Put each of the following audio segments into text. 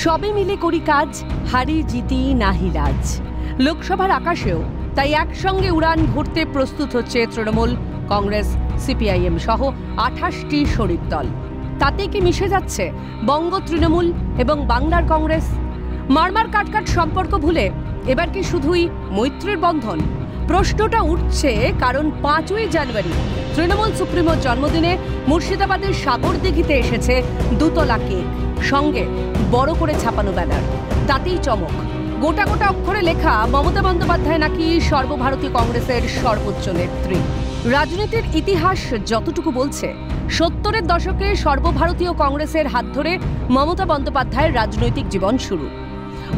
সবে মিলে করি কাজ, হারি জিতি নাহি রাজ। লোকসভার আকাশেও তাই একসঙ্গে উড়ান ভরতে প্রস্তুত হচ্ছে তৃণমূল, কংগ্রেস, সিপিআইএম সহ 28টি শরিক দল। তাতে কি মিশে যাচ্ছে বঙ্গ তৃণমূল এবং বাংলার কংগ্রেস? মারমার কাটকাট সম্পর্ক ভুলে এবার কি শুধুই মৈত্রীর বন্ধন? প্রশ্নটা উঠছে কারণ 5ই জানুয়ারি তৃণমূল সুপ্রিমোর জন্মদিনে মুর্শিদাবাদের সাগরদিঘিতে এসেছে দুতলা কেক, সঙ্গে বড় করে ছাপানো ব্যানার। তাতেই চমক, গোটা গোটা অক্ষরে লেখা মমতা বন্দ্যোপাধ্যায় নাকি সর্বভারতীয় কংগ্রেসের সর্বোচ্চ নেত্রী। রাজনীতির ইতিহাস যতটুকু বলছে, 70-এর দশকে সর্বভারতীয় কংগ্রেসের হাত ধরে মমতা বন্দ্যোপাধ্যায়ের রাজনৈতিক জীবন শুরু।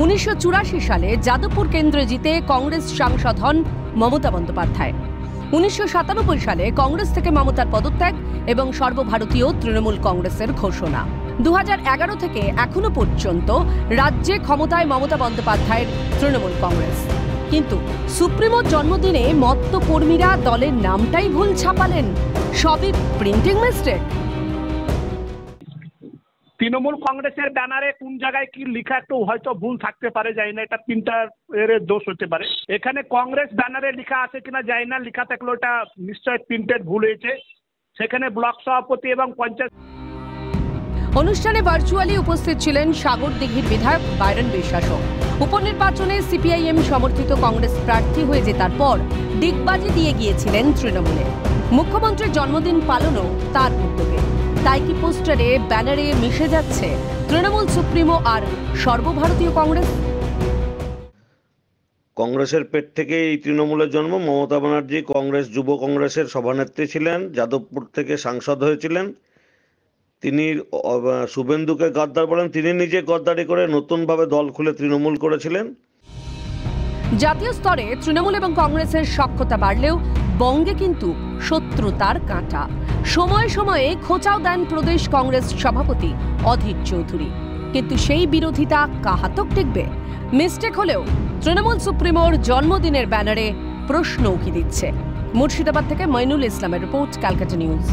1984 সালে যাদবপুর কেন্দ্রে জিতে কংগ্রেস সাংসদ হন মমতা বন্দ্যোপাধ্যায়। 1997 সালে কংগ্রেস থেকে মমতার পদত্যাগ এবং সর্বভারতীয় তৃণমূল কংগ্রেসের ঘোষণা। 2011 থেকে এখনো পর্যন্ত রাজ্যে ক্ষমতায় মমতা বন্দ্যোপাধ্যায়ের তৃণমূল কংগ্রেস। কিন্তু সুপ্রিমোর জন্মদিনে মত্ত কর্মীরা দলের নামটাই ভুল ছাপালেন। সবই প্রিন্টিং মিস্টেক। তৃণমূল কংগ্রেসের ব্যানারে কোন জায়গায় কি লেখা একটু হয়তো ভুল থাকতে পারে, জানি না, এটা প্রিন্টার এর দোষ হতে পারে। এখানে কংগ্রেস ব্যানারে লেখা আছে কিনা জানি না, লেখা থাকলে ওটা নিশ্চয় প্রিন্টেড ভুল হয়েছে। সেখানে ব্লক সভাপতি এবং পঞ্চায়েত। অনুষ্ঠানে ভার্চুয়ালি উপস্থিত ছিলেন সাগরদিঘির বিধায়ক বাইরন বিশ্বাসও। উপনির্বাচনে সিপিআইএম সমর্থিত কংগ্রেস প্রার্থী হয়ে জেতার পর ডিগবাজি দিয়ে গিয়েছিলেন তৃণমূলে। মুখ্যমন্ত্রীর জন্মদিন পালনও তার উদ্যোগে। তাই কি পোস্টারে ব্যানারে মিশে যাচ্ছে তৃণমূল সুপ্রিমো আর সর্বভারতীয় কংগ্রেস? কংগ্রেসের পেট থেকে এই তৃণমূলের জন্ম। মমতা ব্যানার্জি কংগ্রেস যুব কংগ্রেসের সভানেত্রী ছিলেন, যাদবপুর থেকে সাংসদ হয়েছিলেন। তিনি শুভেন্দুকে গদ্দার বলেন, তিনি নিজে গদ্দারি করে নতুনভাবে দল খুলে তৃণমূল করেছিলেন। জাতীয় স্তরে তৃণমূল এবং কংগ্রেসের সখ্যতা বাড়লেও বঙ্গে কিন্তু শত্রুতার কাঁটা। সময়ে সময়ে খোঁচাও দেন প্রদেশ কংগ্রেস সভাপতি অধীর চৌধুরী। কিন্তু সেই বিরোধিতা কাহাতক টিকবে? মিস্টেক হলেও তৃণমূল সুপ্রিমোর জন্মদিনের ব্যানারে প্রশ্ন উকি দিচ্ছে। মুর্শিদাবাদ থেকে মইনুল ইসলামের রিপোর্ট, ক্যালকাটা নিউজ।